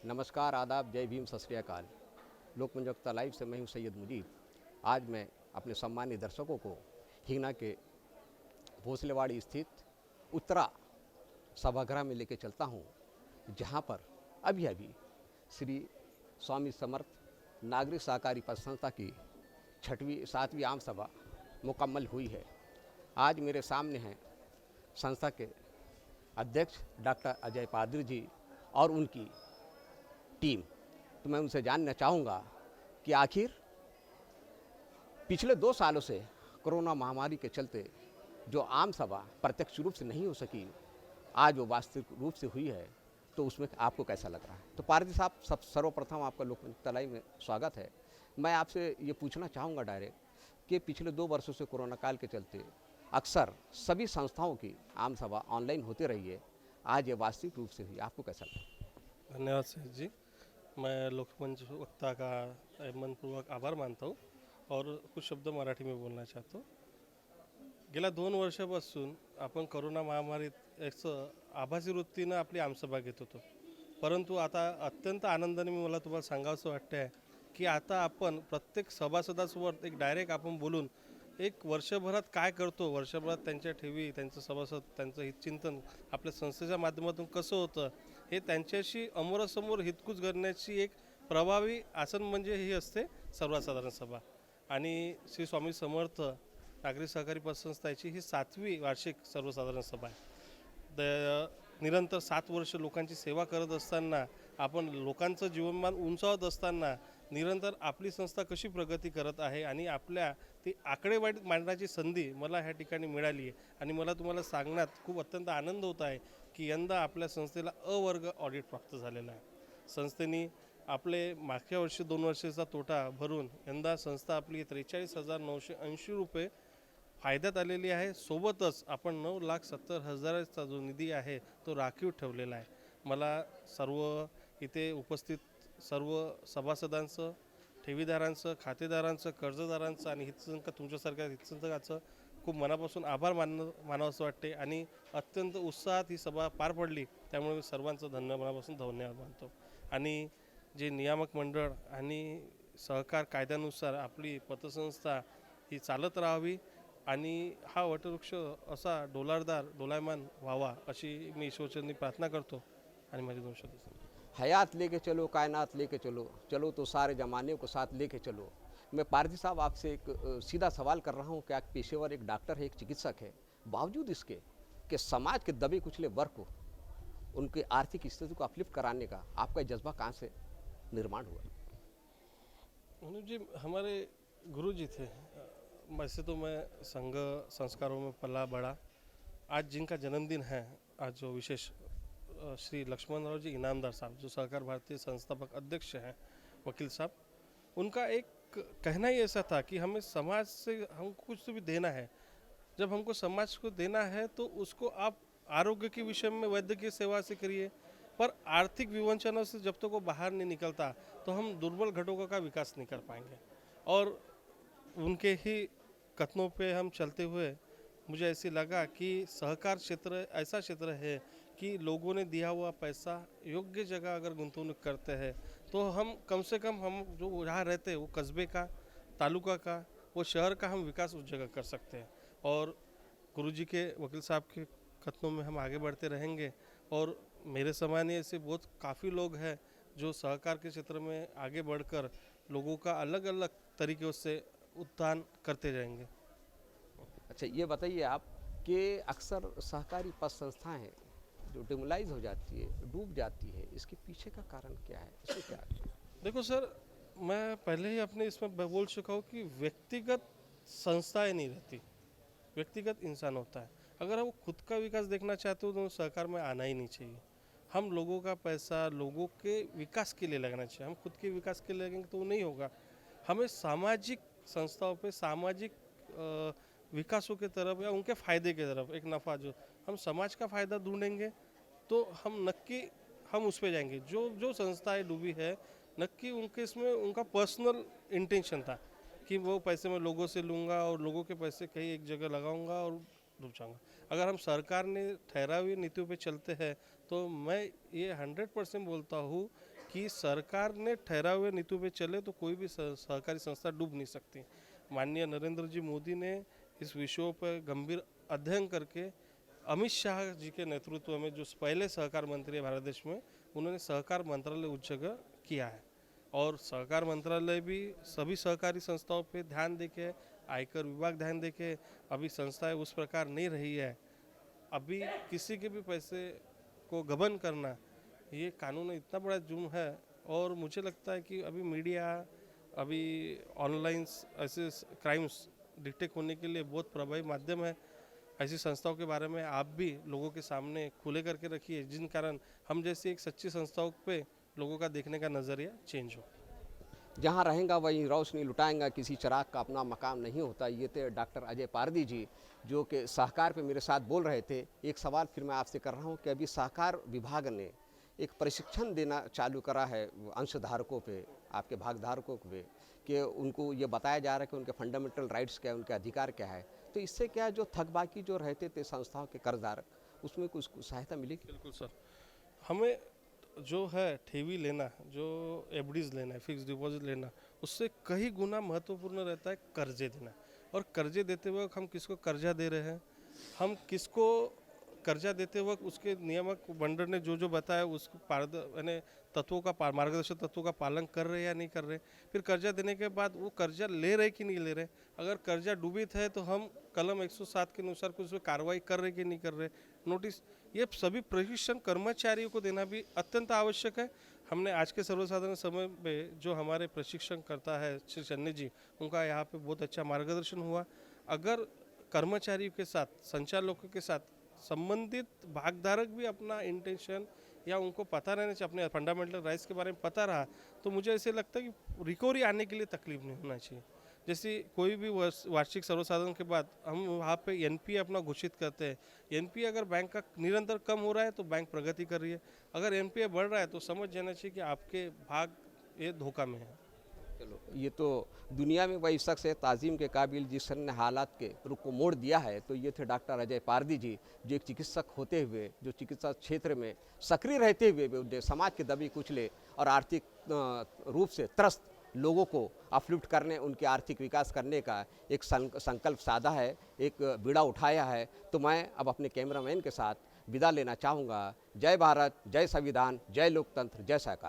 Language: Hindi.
नमस्कार, आदाब, जय भीम, सत श्री अकाल। लोकमंच वक्ता लाइव से मैं हूं सैयद मुजीब। आज मैं अपने सम्मानित दर्शकों को हिंगना के भोसलेवाड़ी स्थित उत्तरा सभागृह में लेकर चलता हूं, जहां पर अभी अभी श्री स्वामी समर्थ नागरिक सहकारी पद संस्था की 7वीं आम सभा मुकम्मल हुई है। आज मेरे सामने हैं संस्था के अध्यक्ष डॉक्टर अजय पादरी जी और उनकी टीम। तो मैं उनसे जानना चाहूँगा कि आखिर पिछले 2 सालों से कोरोना महामारी के चलते जो आम सभा प्रत्यक्ष रूप से नहीं हो सकी, आज वो वास्तविक रूप से हुई है, तो उसमें आपको कैसा लग रहा है? तो पारदी साहब, सर्वप्रथम आपका लोकमंच तलाई में स्वागत है। मैं आपसे ये पूछना चाहूँगा डायरेक्ट कि पिछले 2 वर्षों से कोरोना काल के चलते अक्सर सभी संस्थाओं की आम सभा ऑनलाइन होती रही है, आज ये वास्तविक रूप से हुई, आपको कैसा लगा? धन्यवाद सर जी। मैं लोकमंच वक्ता का मनपूर्वक आभार मानता हूँ और कुछ शब्द मराठी में बोलना चाहतो. गेल्या 2 वर्षापासून आपण कोरोना महामारीत एक आभासी वृत्तीनं आपली आमसभा घेत होतो, परंतु आता अत्यंत आनंदाने मला तुम्हाला सांगावंसं वाटतं आहे की आता आपण प्रत्येक सभासदासोबत एक डायरेक्ट आपण बोलून एक वर्षभरात काय करतो, वर्षभरात त्यांच्या ठेवी, त्यांचं सभासद, त्यांचं हितचिंतन आपल्या संस्थेच्या माध्यमातून कसं होतं हे त्यांच्याशी अमोरासमोर हितकूच करण्याची एक प्रभावी आसन म्हणजे ही असते सर्वसाधारण सभा. आणि श्री स्वामी समर्थ नागरिक सहकारी पतसंस्था याची ही 7वी वार्षिक सर्वसाधारण सभा आहे. निरंतर 7 वर्ष लोकांची सेवा करत असताना, आपण लोकांचं जीवनमान उंचावत असताना निरंतर आपली संस्था कशी प्रगती करत आहे आणि आपल्या ती आकडेवारी मांडण्याची संधी मला ह्या ठिकाणी मिळाली आहे. आणि मला तुम्हाला सांगण्यात खूप अत्यंत आनंद होत आहे की यंदा आपल्या संस्थेला अ वर्ग ऑडिट प्राप्त झालेला आहे. संस्थेने आपले मागच्या वर्षी 2 वर्षाचा तोटा भरून यंदा संस्था आपली 43,980 रुपये फायद्यात आलेली आहे. सोबतच आपण 9,70,000चा जो निधी आहे तो राखीव ठेवलेला आहे. मला सर्व इथे उपस्थित सर्व सभासदांचं, ठेवीदारांचं, खातेदारांचं, कर्जदारांचं आणि तुमच्यासारख्या हितसंघाचं खूप मनापासून आभार मानावंसं वाटते आणि अत्यंत उत्साहात ही सभा पार पडली, त्यामुळे मी सर्वांचं मनापासून धन्यवाद मानतो. आणि जे नियामक मंडळ आणि सहकार कायद्यानुसार आपली पतसंस्था ही चालत राहावी आणि हा वटवृक्ष असा डोलायमान व्हावा अशी मी ईश्वरचरणी प्रार्थना करतो आणि माझे 2 शब्द सांगतो. हयात लेके चलो, कायनात लेके चलो, चलो तो सारे ज़माने को साथ लेके चलो। मैं पारदी साहब आपसे एक सीधा सवाल कर रहा हूँ कि आप पेशेवर एक डॉक्टर है, एक चिकित्सक है, बावजूद इसके कि समाज के दबे कुचले वर्ग को, उनकी आर्थिक स्थिति को अपलिफ्ट कराने का आपका जज्बा कहाँ से निर्माण हुआ? मनोज जी, हमारे गुरु जी थे. वैसे तो मैं संघ संस्कारों में पला बड़ा. आज जिनका जन्मदिन है, आज जो विशेष श्री लक्ष्मणराव जी इनामदार साहब, जो सहकार भारतीय संस्थापक अध्यक्ष हैं, वकील साहब, उनका एक कहना ही ऐसा था कि हमें समाज से हमको कुछ तो भी देना है. जब हमको समाज को देना है तो उसको आप आरोग्य के विषय में वैद्यकीय सेवा से करिए, पर आर्थिक विवंचनों से जब तक वो बाहर नहीं निकलता तो हम दुर्बल घटकों का विकास नहीं कर पाएंगे. और उनके ही कथनों पे हम चलते हुए मुझे ऐसे लगा कि सहकार क्षेत्र ऐसा क्षेत्र है कि लोगों ने दिया हुआ पैसा योग्य जगह अगर गुंतवणूक करते हैं तो हम कम से कम हम जो यहाँ रहते हैं वो कस्बे का, तालुका का, वो शहर का हम विकास उस जगह कर सकते हैं. और गुरुजी के, वकील साहब के कथनों में हम आगे बढ़ते रहेंगे. और मेरे समान ही ऐसे बहुत काफ़ी लोग हैं जो सहकार के क्षेत्र में आगे बढ़कर लोगों का अलग अलग तरीक़ों से उत्थान करते जाएंगे. अच्छा, ये बताइए आप कि अक्सर सहकारी पद संस्थाएं जो डिमोलाइज हो जाती है, डूब जाती है, इसके पीछे का कारण क्या है? इससे क्या? देखो सर, मैं पहले ही अपने इसमें बोल चुका हूँ कि व्यक्तिगत संस्थाएं नहीं रहती, व्यक्तिगत इंसान होता है. अगर हम खुद का विकास देखना चाहते हो तो सहकार में आना ही नहीं चाहिए. हम लोगों का पैसा लोगों के विकास के लिए लगाना चाहिए. हम खुद के विकास के लिए लगेंगे तो वो नहीं होगा. हमें सामाजिक संस्थाओं पे, सामाजिक विकासों के तरफ या उनके फ़ायदे के तरफ एक नफ़ा, जो हम समाज का फ़ायदा ढूंढेंगे तो हम नक्की हम उस पर जाएंगे. जो जो संस्थाएं डूबी है, नक्की उनके इसमें उनका पर्सनल इंटेंशन था कि वो पैसे मैं लोगों से लूँगा और लोगों के पैसे कहीं एक जगह लगाऊंगा और डूब जाऊँगा. अगर हम सरकार ने ठहरावी नीतियों पे चलते हैं तो मैं ये 100% बोलता हूँ कि सरकार ने ठहरा हुए नीतियों पे चले तो कोई भी सहकारी संस्था डूब नहीं सकती। माननीय नरेंद्र जी मोदी ने इस विषयों पर गंभीर अध्ययन करके अमित शाह जी के नेतृत्व में जो पहले सहकार मंत्री है भारत देश में, उन्होंने सहकार मंत्रालय उस जगह किया है और सहकार मंत्रालय भी सभी सहकारी संस्थाओं पे ध्यान देके, आयकर विभाग ध्यान देके, अभी संस्थाएं उस प्रकार नहीं रही है। अभी किसी के भी पैसे को गबन करना ये कानून में इतना बड़ा जुर्म है और मुझे लगता है कि अभी मीडिया, अभी ऑनलाइन ऐसे क्राइम्स डिटेक्ट होने के लिए बहुत प्रभावी माध्यम है। ऐसी संस्थाओं के बारे में आप भी लोगों के सामने खुले करके रखिए, जिन कारण हम जैसी एक सच्ची संस्थाओं पे लोगों का देखने का नज़रिया चेंज हो। जहाँ रहेगा वहीं रोशनी लुटाएंगा, किसी चिराग का अपना मकाम नहीं होता। ये थे डॉक्टर अजय पारदी जी, जो कि सहकार पे मेरे साथ बोल रहे थे। एक सवाल फिर मैं आपसे कर रहा हूँ कि अभी सहकार विभाग ने एक प्रशिक्षण देना चालू करा है अंशधारकों पे, आपके भागधारकों पे, कि उनको ये बताया जा रहा है कि उनके फंडामेंटल राइट्स क्या है, उनके अधिकार क्या है। तो इससे क्या है, जो थकबाकी जो रहते थे संस्थाओं के कर्जदार, उसमें कुछ सहायता मिलेगी? बिल्कुल सर, हमें जो है ठेवी लेना, जो एफडीज लेना है, फिक्स डिपॉजिट लेना, उससे कई गुना महत्वपूर्ण रहता है कर्जे देना। और कर्जे देते वक्त हम किसको कर्जा दे रहे हैं, हम किसको कर्जा देते वक्त उसके नियामक मंडल ने जो जो बताया उस यानी तत्वों का मार्गदर्शक तत्वों का पालन कर रहे या नहीं कर रहे। फिर कर्जा देने के बाद वो कर्जा ले रहे कि नहीं ले रहे। अगर कर्जा डूबित है तो हम कलम 107 के अनुसार कुछ उसमें कार्रवाई कर रहे कि नहीं कर रहे, नोटिस। ये सभी प्रशिक्षण कर्मचारियों को देना भी अत्यंत आवश्यक है। हमने आज के सर्वसाधारण समय में जो हमारे प्रशिक्षण करता है श्री चन्नी जी, उनका यहाँ पे बहुत अच्छा मार्गदर्शन हुआ। अगर कर्मचारियों के साथ, संचालकों के साथ संबंधित भागधारक भी अपना इंटेंशन या उनको पता रहने चाहिए, अपने फंडामेंटल राइट्स के बारे में पता रहा, तो मुझे ऐसे लगता है कि रिकवरी आने के लिए तकलीफ नहीं होना चाहिए। जैसे कोई भी वार्षिक सर्वसाधारण के बाद हम वहाँ पे एनपीए अपना घोषित करते हैं। एनपीए अगर बैंक का निरंतर कम हो रहा है तो बैंक प्रगति कर रही है, अगर एनपीए बढ़ रहा है तो समझ जाना चाहिए कि आपके भाग ये धोखा में है। चलो, ये तो दुनिया में वही शख्स है ताज़ीम के काबिल जिसने हालात के रुख को मोड़ दिया है। तो ये थे डॉक्टर अजय पारदी जी, जो एक चिकित्सक होते हुए, जो चिकित्सा क्षेत्र में सक्रिय रहते हुए भी समाज के दबे कुचले और आर्थिक रूप से त्रस्त लोगों को अपलिफ्ट करने, उनके आर्थिक विकास करने का एक संकल्प साधा है, एक बीड़ा उठाया है। तो मैं अब अपने कैमरामैन के साथ विदा लेना चाहूँगा। जय भारत, जय संविधान, जय लोकतंत्र, जय सहकार।